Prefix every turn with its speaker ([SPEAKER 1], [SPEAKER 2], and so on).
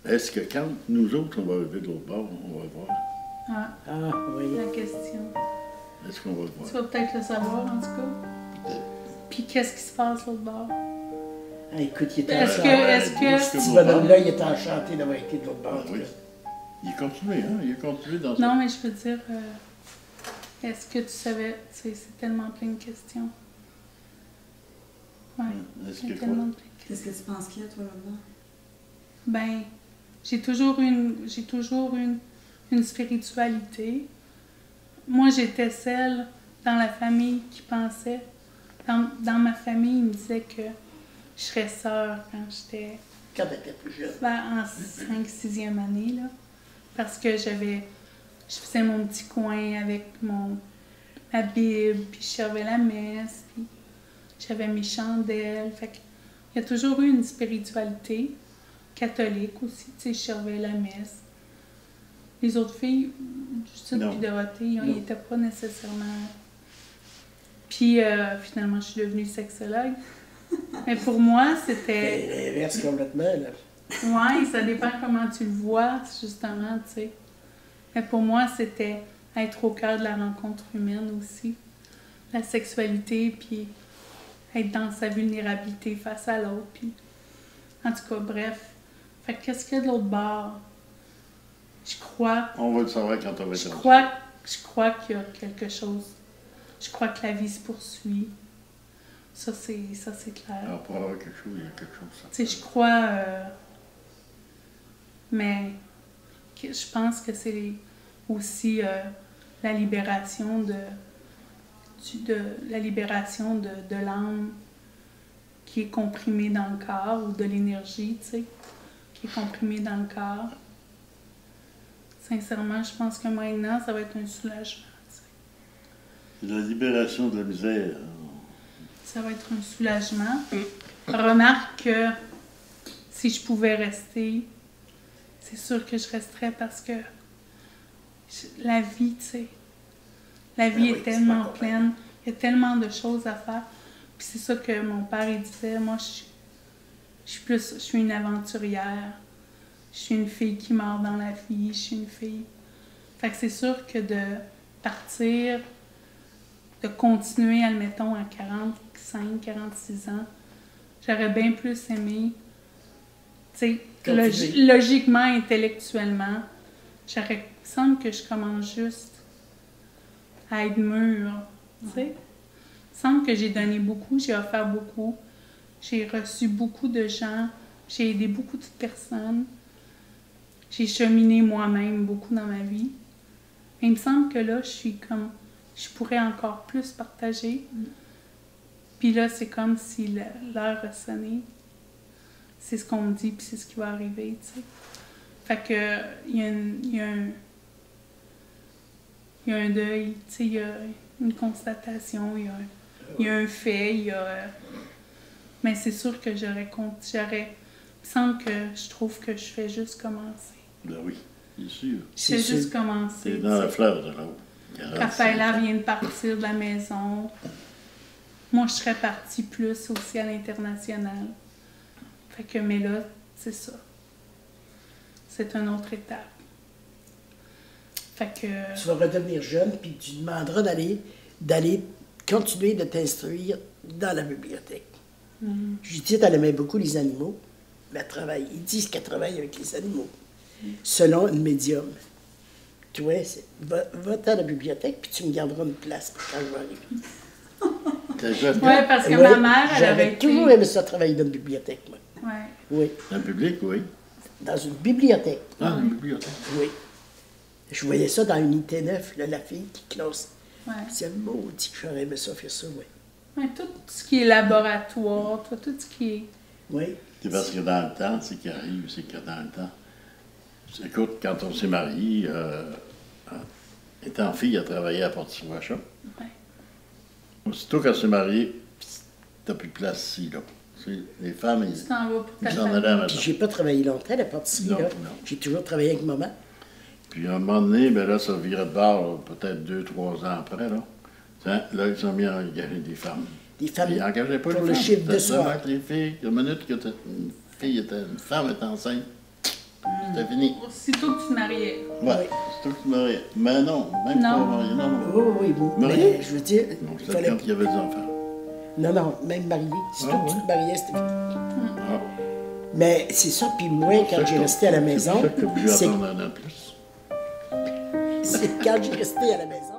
[SPEAKER 1] Est-ce que quand nous autres, on va arriver de l'autre bord, on va voir?
[SPEAKER 2] Ah,
[SPEAKER 3] oui.
[SPEAKER 2] la question.
[SPEAKER 1] Est-ce qu'on va le voir?
[SPEAKER 2] Tu vas peut-être le savoir, en tout cas.
[SPEAKER 1] Peut-être.
[SPEAKER 2] Puis qu'est-ce qui se passe l'autre bord?
[SPEAKER 3] Ah, écoute, il était
[SPEAKER 2] Est-ce
[SPEAKER 3] enchanté.
[SPEAKER 2] que...
[SPEAKER 3] Ce petit bonhomme-là, il était enchanté d'avoir été de l'autre bord.
[SPEAKER 1] Ah, oui. Il a continué, hein? Il a continué dans ça.
[SPEAKER 2] Non, mais je veux dire, est-ce que tu savais... C'est tellement plein de questions. Ouais.
[SPEAKER 1] Est-ce
[SPEAKER 2] Il y a
[SPEAKER 1] que
[SPEAKER 2] tellement
[SPEAKER 1] quoi?
[SPEAKER 2] de plein de questions.
[SPEAKER 4] Qu'est-ce que tu penses qu'il y a, toi, là-dedans?
[SPEAKER 2] Ben, j'ai toujours une spiritualité. Moi, j'étais celle dans la famille qui pensait... Dans ma famille, ils me disaient que je serais sœur quand j'étais...
[SPEAKER 3] Quand tu étais plus jeune.
[SPEAKER 2] En 5e, 6e année, là. Parce que je faisais mon petit coin avec ma Bible, puis je servais la messe, puis j'avais mes chandelles. Fait que, il y a toujours eu une spiritualité catholique aussi. Tu sais, je servais la messe. Les autres filles, Justine
[SPEAKER 1] Non.
[SPEAKER 2] et Dorothée, ils
[SPEAKER 1] Non.
[SPEAKER 2] n'étaient pas nécessairement... Puis finalement, je suis devenue sexologue. Mais pour moi, c'était...
[SPEAKER 3] C'est l'inverse complètement, là.
[SPEAKER 2] Oui, ça dépend comment tu le vois, justement, tu sais. Mais pour moi, c'était être au cœur de la rencontre humaine aussi. La sexualité, puis être dans sa vulnérabilité face à l'autre. Puis... En tout cas, bref. Fait que qu'est-ce qu'il y a de l'autre bord? Je crois...
[SPEAKER 1] On va le savoir quand on va être
[SPEAKER 2] Je
[SPEAKER 1] rendu.
[SPEAKER 2] crois qu'il y a quelque chose. Je crois que la vie se poursuit. Ça, c'est clair.
[SPEAKER 1] Alors, pour avoir quelque chose, il y a quelque chose.
[SPEAKER 2] Tu sais, je crois, mais je pense que c'est aussi la libération de l'âme qui est comprimée dans le corps, ou de l'énergie, tu sais, qui est comprimée dans le corps. Sincèrement, je pense que maintenant, ça va être un soulagement. Tu sais.
[SPEAKER 1] C'est la libération de la misère.
[SPEAKER 2] Ça va être un soulagement. Remarque que si je pouvais rester, c'est sûr que je resterais parce que la vie, tu sais, la vie
[SPEAKER 3] Ah oui,
[SPEAKER 2] est
[SPEAKER 3] c'est
[SPEAKER 2] tellement
[SPEAKER 3] pas
[SPEAKER 2] pleine, il y a tellement de choses à faire. Puis c'est ça que mon père il disait, moi je suis une aventurière, je suis une fille qui meurt dans la vie, je suis une fille. Fait que c'est sûr que de partir, de continuer, admettons, à 45, 46 ans, j'aurais bien plus aimé, tu sais, logiquement, intellectuellement, il me semble que je commence juste à être mûre, tu sais. Il me semble que j'ai donné beaucoup, j'ai offert beaucoup, j'ai reçu beaucoup de gens, j'ai aidé beaucoup de personnes, j'ai cheminé moi-même beaucoup dans ma vie. Mais il me semble que là, je pourrais encore plus partager. Puis là, c'est comme si l'heure a sonné. C'est ce qu'on me dit, puis c'est ce qui va arriver, tu sais. Fait que, il y a un deuil, tu sais, il y a une constatation, il y a un fait, mais c'est sûr que il me semble que je trouve que je fais juste commencer.
[SPEAKER 1] Ben oui, c'est sûr.
[SPEAKER 2] Je fais juste commencer.
[SPEAKER 1] C'est dans la fleur de l'eau.
[SPEAKER 2] Raphaëlla vient de partir de la maison. Moi, je serais partie plus aussi à l'international. Fait que, mais là, c'est ça. C'est une autre étape. Fait que...
[SPEAKER 3] Tu vas redevenir jeune, puis tu demanderas d'aller continuer de t'instruire dans la bibliothèque. Judith, elle aimait beaucoup les animaux, mais ils disent qu'elle travaille avec les animaux, selon une médium. Tu vois, va à la bibliothèque, puis tu me garderas une place pour quand je vais arriver.
[SPEAKER 2] Oui, parce que ma mère, elle avait
[SPEAKER 3] J'avais toujours aimé ça, travailler dans une bibliothèque, moi.
[SPEAKER 2] Ouais.
[SPEAKER 3] Oui.
[SPEAKER 1] Dans le public, oui.
[SPEAKER 3] Dans une bibliothèque.
[SPEAKER 1] Ah, dans la bibliothèque.
[SPEAKER 3] Oui. Je voyais ça dans Unité 9, là, la fille qui classe.
[SPEAKER 2] Ouais.
[SPEAKER 3] C'est maudit que j'aurais aimé ça faire ça, oui.
[SPEAKER 2] Ouais, tout ce qui est laboratoire, tout ce qui est...
[SPEAKER 3] Oui.
[SPEAKER 1] C'est parce que dans le temps, ce qui arrive, c'est que dans le temps, écoute, quand on s'est mariés, étant fille, elle travaillait à Porte-Sauvachat.
[SPEAKER 2] Ouais.
[SPEAKER 1] Aussitôt qu'elle s'est mariée, t'as plus de place ici, là. Les femmes,
[SPEAKER 2] Tu t'en vas pour ta
[SPEAKER 1] ils s'en allaient à la
[SPEAKER 2] famille.
[SPEAKER 1] maison.
[SPEAKER 3] Puis j'ai pas travaillé longtemps à la pâtisserie,
[SPEAKER 1] Non,
[SPEAKER 3] là.
[SPEAKER 1] non.
[SPEAKER 3] J'ai toujours travaillé avec maman.
[SPEAKER 1] Puis à un moment donné, ben là, ça virait de bord, là, peut-être 2-3 ans après, là. Tiens, là, ils sont mis à engager des femmes.
[SPEAKER 3] Des femmes
[SPEAKER 1] Ils n'engageaient pas
[SPEAKER 3] pour
[SPEAKER 1] les
[SPEAKER 3] le
[SPEAKER 1] femmes.
[SPEAKER 3] chiffre de
[SPEAKER 1] C'était
[SPEAKER 3] soir.
[SPEAKER 1] seulement que les filles, la minute que une femme est enceinte, C'était fini.
[SPEAKER 2] Aussitôt que tu te mariais.
[SPEAKER 1] Ouais, c'est toi qui te mariais. Mais non, même
[SPEAKER 2] Non.
[SPEAKER 1] pas marié. Non, non.
[SPEAKER 3] Oh, oui, mais
[SPEAKER 1] Marié?
[SPEAKER 3] je veux dire,
[SPEAKER 1] Non,
[SPEAKER 3] il
[SPEAKER 1] c'était
[SPEAKER 3] fallait...
[SPEAKER 1] quand il y avait des enfants.
[SPEAKER 3] Non, non, même marié. Si
[SPEAKER 1] Ah,
[SPEAKER 3] toi, tu
[SPEAKER 1] ouais.
[SPEAKER 3] te mariais, c'était fini.
[SPEAKER 1] Ah,
[SPEAKER 3] Mais c'est ça, puis moi, quand j'ai resté à la maison,
[SPEAKER 1] c'est ça que je voulais
[SPEAKER 3] c'est
[SPEAKER 1] apprendre en plus.
[SPEAKER 3] quand j'ai resté à la maison,